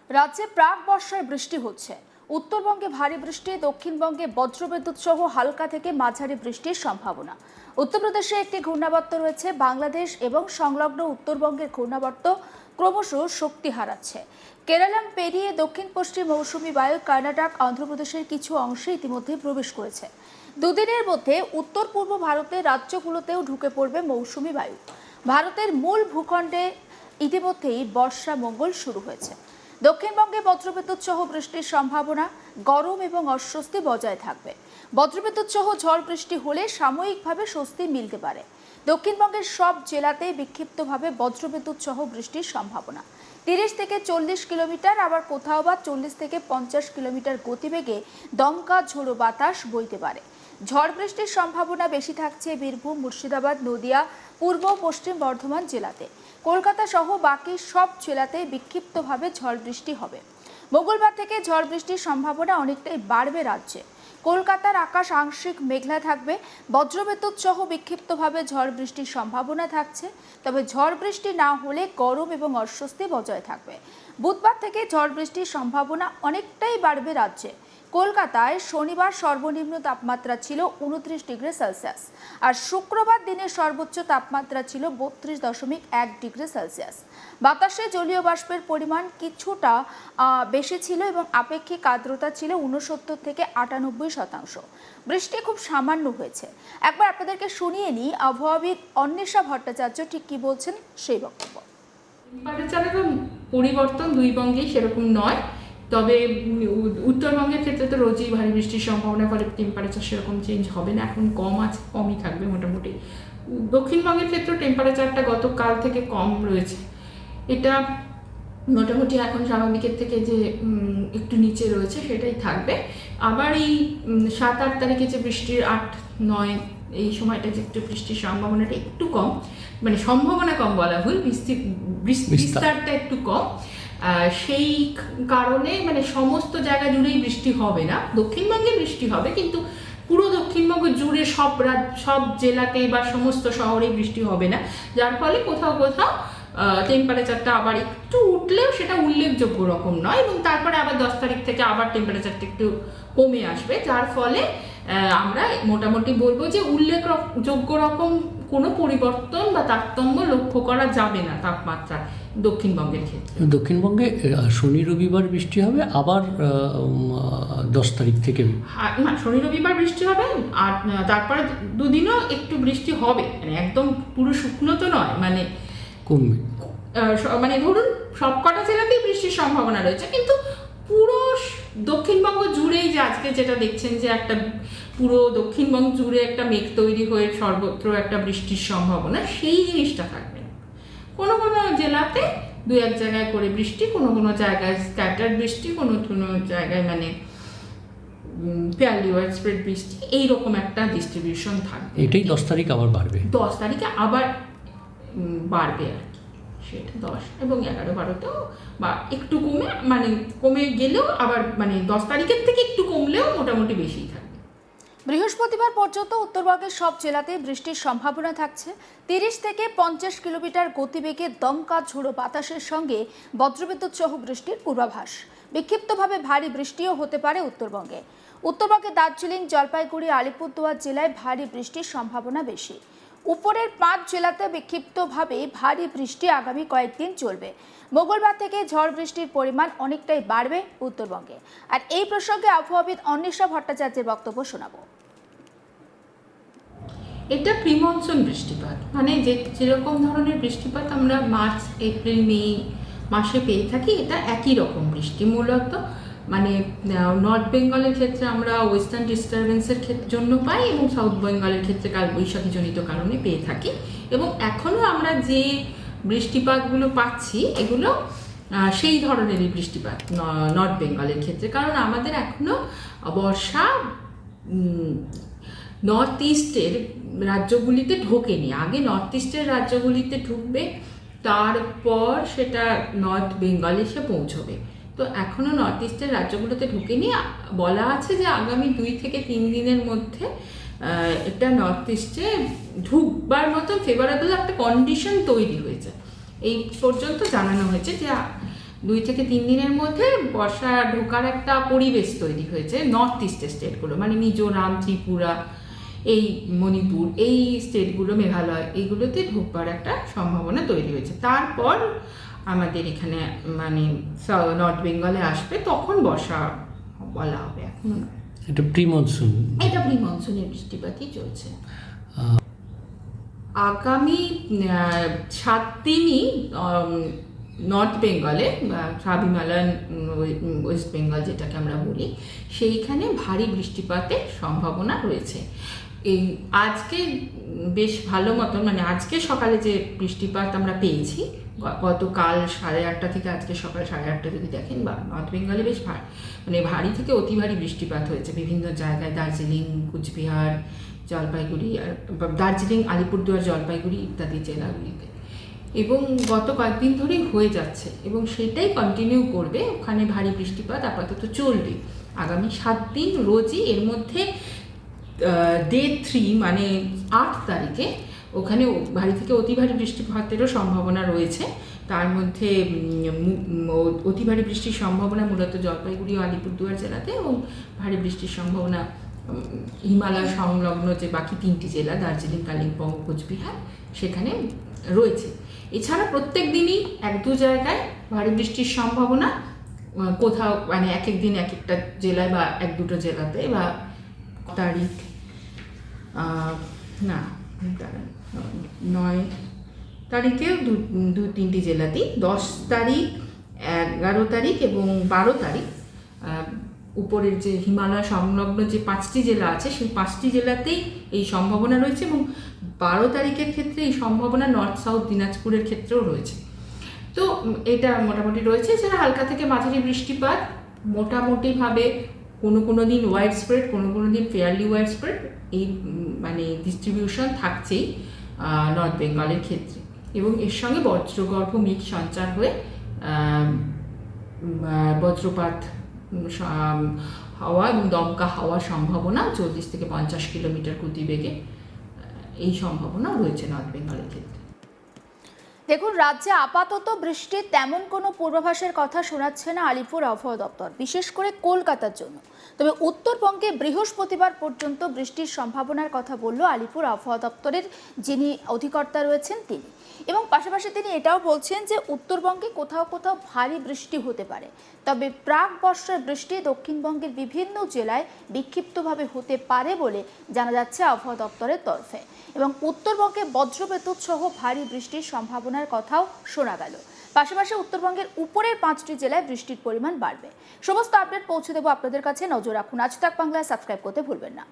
রাজ্যে প্রাক বর্ষায় বৃষ্টি হচ্ছে। উত্তরবঙ্গে ভারী বৃষ্টি, দক্ষিণবঙ্গে বজ্রবিদ্যুৎ সহ হালকা থেকে মাঝারি বৃষ্টির সম্ভাবনা। উত্তরপ্রদেশে একটি ঘূর্ণাবর্ত রয়েছে। বাংলাদেশ এবং সংলগ্ন উত্তরবঙ্গের ঘূর্ণাবর্ত ক্রমশ শক্তি হারাচ্ছে। কেরালাম পেরিয়ে দক্ষিণ পশ্চিম মৌসুমী বায়ু কর্ণাটক, অন্ধ্রপ্রদেশের কিছু অংশে ইতিমধ্যে প্রবেশ করেছে। দুদিনের মধ্যে উত্তর পূর্ব ভারতের রাজ্যগুলোতেও ঢুকে পড়বে মৌসুমী বায়ু। ভারতের মূল ভূখণ্ডে ইতিমধ্যেই বর্ষা মঙ্গল শুরু হয়েছে। দক্ষিণবঙ্গে বজ্রবিদ্যুৎ সহ বৃষ্টির সম্ভাবনা, গরম এবং অস্বস্তি বজায় থাকবে। বজ্রবিদ্যুৎ সহ ঝড় বৃষ্টি হলে সাময়িকভাবে স্বস্তি মিলতে পারে। দক্ষিণবঙ্গের সব জেলাতেই বিক্ষিপ্তভাবে বজ্রবিদ্যুৎ সহ বৃষ্টির সম্ভাবনা। 30 থেকে 40 কিলোমিটার, আবার কোথাও বা 40 থেকে 50 কিলোমিটার গতিবেগে দমকা ঝোড়ো বাতাস বইতে পারে। ঝড় বৃষ্টির সম্ভাবনা বেশি থাকছে বীরভূম, মুর্শিদাবাদ, নদিয়া, পূর্ব পশ্চিম বর্ধমান জেলাতে। কলকাতা সহ বাকি সব জেলাতে বিক্ষিপ্তভাবে ঝড় বৃষ্টি হবে। মঙ্গলবার থেকে ঝড় বৃষ্টির সম্ভাবনা অনেকটাই বাড়বে রাজ্যে। কলকাতার আকাশ আংশিক মেঘলা থাকবে। বজ্রবিদ্যুৎ সহ বিক্ষিপ্তভাবে ঝড় বৃষ্টির সম্ভাবনা থাকছে। তবে ঝড় বৃষ্টি না হলে গরম এবং অস্বস্তি বজায় থাকবে। বুধবার থেকে ঝড় বৃষ্টির সম্ভাবনা অনেকটাই বাড়বে রাজ্যে। কলকাতায় শনিবার সর্বনিম্ন তাপমাত্রা ছিল 29 ডিগ্রি সেলসিয়াস, আর শুক্রবার দিনের সর্বোচ্চ তাপমাত্রা ছিল 32.1 ডিগ্রি সেলসিয়াস। বাতাসে জলীয় বাষ্পের পরিমাণ কিছুটা বেশি ছিল এবং আপেক্ষিক আর্দ্রতা ছিল 69 থেকে 98%। বৃষ্টি খুব সামান্য হয়েছে। একবার আপনাদেরকে শুনিয়ে নিই আবহাওয়াবিদ অন্বেষা ভট্টাচার্য ঠিক কি বলছেন সেই বক্তব্য। টেম্পারেচারের পরিবর্তন দুই বঙ্গেই সেরকম নয়, তবে উত্তরবঙ্গের ক্ষেত্রে তো রোজই ভারী বৃষ্টির সম্ভাবনা, ফলে টেম্পারেচার সেরকম চেঞ্জ হবে না, এখন কম আছে, কমই থাকবে মোটামুটি। দক্ষিণবঙ্গের ক্ষেত্রে টেম্পারেচারটা গতকাল থেকে কম রয়েছে, এটা মোটামুটি এখন স্বাভাবিকের থেকে যে একটু নিচে রয়েছে সেটাই থাকবে। আবার এই 7-8 তারিখে যে বৃষ্টির 8-9 এই সময়টা যে একটু বৃষ্টির সম্ভাবনাটা একটু কম, মানে সম্ভাবনা কম বলা ভুল, বিস্তারটা একটু কম। সেই কারণে মানে সমস্ত জায়গা জুড়েই বৃষ্টি হবে না। দক্ষিণবঙ্গে বৃষ্টি হবে, কিন্তু পুরো দক্ষিণবঙ্গ জুড়ে সব জেলাতেই বা সমস্ত শহরেই বৃষ্টি হবে না, যার ফলে কোথাও কোথাও টেম্পারেচারটা আবার একটু উঠলেও সেটা উল্লেখযোগ্য রকম নয়, এবং তারপরে আবার 10 তারিখ থেকে আবার টেম্পারেচারটা একটু কমে আসবে, যার ফলে আমরা মোটামুটি বলবো যে উল্লেখযোগ্য রকম কোনো পরিবর্তন বা তারতম্য লক্ষ্য করা যাবে না তাপমাত্রা দক্ষিণবঙ্গের ক্ষেত্রে। দক্ষিণবঙ্গে শনি রবিবার বৃষ্টি হবে, আবার 10 তারিখ থেকে শনি রবিবার বৃষ্টি হবে, আর তারপরে দুদিনও একটু বৃষ্টি হবে, মানে একদম পুরো শুকনো তো নয়, মানে কমবে, মানে ধরুন সবকটা জেলাতেই বৃষ্টির সম্ভাবনা রয়েছে, কিন্তু পুরো দক্ষিণবঙ্গ জুড়েই যে আজকে যেটা দেখছেন যে একটা পুরো দক্ষিণবঙ্গ জুড়ে একটা মেঘ তৈরি হয়ে সর্বত্র একটা বৃষ্টির সম্ভাবনা, সেই জিনিসটা থাকবে। কোনো কোনো জেলাতে 2-1 জায়গায় করে বৃষ্টি, কোনো কোনো জায়গায় স্ক্যাটার্ড বৃষ্টি, কোনো কোনো জায়গায় মানে ফেয়ারলি ওয়াইড স্প্রেড বৃষ্টি, এইরকম একটা ডিস্ট্রিবিউশন থাকবে। এটাই 10 তারিখ আবার বাড়বে, 10 তারিখে আবার বাড়বে আর কি, সেটা 10 এবং 11-12তেও বা একটু কমে, মানে কমে গেলেও আবার মানে 10 তারিখের থেকে একটু কমলেও মোটামুটি বেশিই থাকবে। বৃহস্পতিবার পর্যন্ত উত্তরবঙ্গের সব জেলাতে বৃষ্টির সম্ভাবনা থাকছে। 30 থেকে 50 কিলোমিটার গতিবেগে দমকা ঝোড়ো বাতাসের সঙ্গে বজ্রবিদ্যুৎ সহ বৃষ্টির পূর্বাভাস। বিক্ষিপ্তভাবে ভারী বৃষ্টিও হতে পারে উত্তরবঙ্গে। উত্তরবঙ্গে দার্জিলিং, জলপাইগুড়ি, আলিপুরদুয়ার জেলায় ভারী বৃষ্টির সম্ভাবনা বেশি। উপরের 5 জেলাতে বিক্ষিপ্তভাবে ভারী বৃষ্টি আগামী কয়েকদিন চলবে। মঙ্গলবার থেকে ঝড় বৃষ্টির পরিমাণ অনেকটাই বাড়বে উত্তরবঙ্গে। আর এই প্রসঙ্গে আবহাওয়াবিদ অন্বেষা ভট্টাচার্যের বক্তব্য শোনাবো। এটা প্রি মনসুন বৃষ্টিপাত, মানে যেরকম ধরনের বৃষ্টিপাত আমরা মার্চ, এপ্রিল, মে মাসে পেয়ে থাকি, এটা একই রকম বৃষ্টি। মূলত মানে নর্থ বেঙ্গলের ক্ষেত্রে আমরা ওয়েস্টার্ন ডিস্টারবেন্সের জন্য পাই, এবং সাউথ বেঙ্গলের ক্ষেত্রে কালবৈশাখীজনিত কারণে পেয়ে থাকি। এবং এখনও আমরা যে বৃষ্টিপাতগুলো পাচ্ছি এগুলো সেই ধরনেরই বৃষ্টিপাত নর্থ বেঙ্গলের ক্ষেত্রে, কারণ আমাদের এখনও বর্ষা নর্থ ইস্টের রাজ্যগুলিতে ঢোকেনি। আগে নর্থ ইস্টের রাজ্যগুলিতে ঢুকবে, তারপর সেটা নর্থ বেঙ্গলে এসে পৌঁছবে। তো এখনও নর্থ ইস্টের রাজ্যগুলোতে ঢুকেনি। বলা আছে যে আগামী 2 থেকে 3 দিনের মধ্যে এটা নর্থ ইস্টে ঢুকবার মতো ফেভারেবল একটা কন্ডিশন তৈরি হয়েছে, এই পর্যন্ত জানানো হয়েছে যে 2 থেকে 3 দিনের মধ্যে বর্ষা ঢোকার একটা পরিবেশ তৈরি হয়েছে নর্থ ইস্টের স্টেটগুলো, মানে মিজোরাম, ত্রিপুরা, এই মণিপুর, এই স্টেটগুলো, মেঘালয়, এইগুলোতে ঢোকবার একটা সম্ভাবনা তৈরি হয়েছে। তারপর আমাদের এখানে মানে নর্থ বেঙ্গলে আসবে, তখন বর্ষা বলা হবে, এখনো নয়। এটা প্রি মনসুন। এটা প্রি মনসুনের বৃষ্টিপাতই চলছে। আগামী 7 দিনই নর্থ বেঙ্গলে বা হিমালয়ান ওয়েস্ট বেঙ্গল যেটাকে আমরা বলি, সেইখানে ভারী বৃষ্টিপাতের সম্ভাবনা রয়েছে। এই আজকে বেশ ভালো মতন, মানে আজকে সকালে যে বৃষ্টিপাত আমরা পেয়েছি, গতকাল 8:30 থেকে আজকে সকাল 8:30 যদি দেখেন, বা নর্থ বেঙ্গলে বেশ মানে ভারী থেকে অতি ভারী বৃষ্টিপাত হয়েছে বিভিন্ন জায়গায়, দার্জিলিং, কুচবিহার, জলপাইগুড়ি, আর দার্জিলিং, আলিপুরদুয়ার, জলপাইগুড়ি ইত্যাদি জেলাগুলিতে, এবং গত কয়েকদিন ধরেই হয়ে যাচ্ছে এবং সেটাই কন্টিনিউ করবে। ওখানে ভারী বৃষ্টিপাত আপাতত চলবে আগামী 7 দিন রোজই। এর মধ্যে ডে 3 মানে 8 তারিখে ওখানে ভারী থেকে অতি ভারী বৃষ্টিপাতেরও সম্ভাবনা রয়েছে। তার মধ্যে অতি ভারী বৃষ্টির সম্ভাবনা মূলত জলপাইগুড়ি ও আলিপুরদুয়ার জেলাতে, এবং ভারী বৃষ্টির সম্ভাবনা হিমালয় সংলগ্ন যে বাকি 3টি জেলা, দার্জিলিং, কালিম্পং, কোচবিহার, সেখানে রয়েছে। এছাড়া প্রত্যেক দিনই 1-2 জায়গায় ভারী বৃষ্টির সম্ভাবনা, কোথাও মানে এক এক দিন এক একটা জেলায় বা 1-2 জেলাতে, বা তারিখ না 9 তারিখে 2-3টি জেলাতেই, 10 তারিখ, 11 তারিখ এবং 12 তারিখ উপরের যে হিমালয় সংলগ্ন যে 5টি জেলা আছে, সেই 5টি জেলাতেই এই সম্ভাবনা রয়েছে, এবং 12 তারিখের ক্ষেত্রে এই সম্ভাবনা নর্থ সাউথ দিনাজপুরের ক্ষেত্রেও রয়েছে। তো এটা মোটামুটি রয়েছে। এছাড়া হালকা থেকে মাঝারি বৃষ্টিপাত মোটামুটিভাবে কোনো দিন ওয়াইড স্প্রেড, কোনো দিন ফেয়ারলি ওয়াইড স্প্রেড, এই মানে ডিস্ট্রিবিউশন থাকছেই নর্থ বেঙ্গলের ক্ষেত্রে, এবং এর সঙ্গে বজ্রগর্ভ মেঘ সঞ্চার হয়ে বজ্রপাত হাওয়া এবং দমকা হাওয়ার সম্ভাবনা 40 থেকে 50 কিলোমিটার গতিবেগে, এই সম্ভাবনা রয়েছে নর্থ বেঙ্গলের ক্ষেত্রে। দেখুন, রাজ্যে আপাতত বৃষ্টির তেমন কোনো পূর্বাভাসের কথা শোনাচ্ছে না আলিপুর আবহাওয়া দপ্তর, বিশেষ করে কলকাতার জন্য। তবে উত্তরবঙ্গে বৃহস্পতিবার পর্যন্ত বৃষ্টির সম্ভাবনার কথা বলল আলিপুর আবহাওয়া দপ্তরের যিনি অধিকর্তা রয়েছেন তিনি, এবং পাশাপাশি তিনি এটাও বলছেন যে উত্তরবঙ্গে কোথাও কোথাও ভারী বৃষ্টি হতে পারে। তবে প্রাক বর্ষার বৃষ্টি দক্ষিণবঙ্গের বিভিন্ন জেলায় বিক্ষিপ্তভাবে হতে পারে বলে জানা যাচ্ছে আবহাওয়া দপ্তরের তরফে, এবং উত্তরবঙ্গে বজ্রবিদ্যুৎ সহ ভারী বৃষ্টির সম্ভাবনার কথাও শোনা গেল। পাশাপাশি উত্তরবঙ্গের উপরের 5টি জেলায় বৃষ্টির পরিমাণ বাড়বে। সমস্ত আপডেট পৌঁছে দেবো আপনাদের কাছে, নজর রাখুন। আজ তাক বাংলায় সাবস্ক্রাইব করতে ভুলবেন না।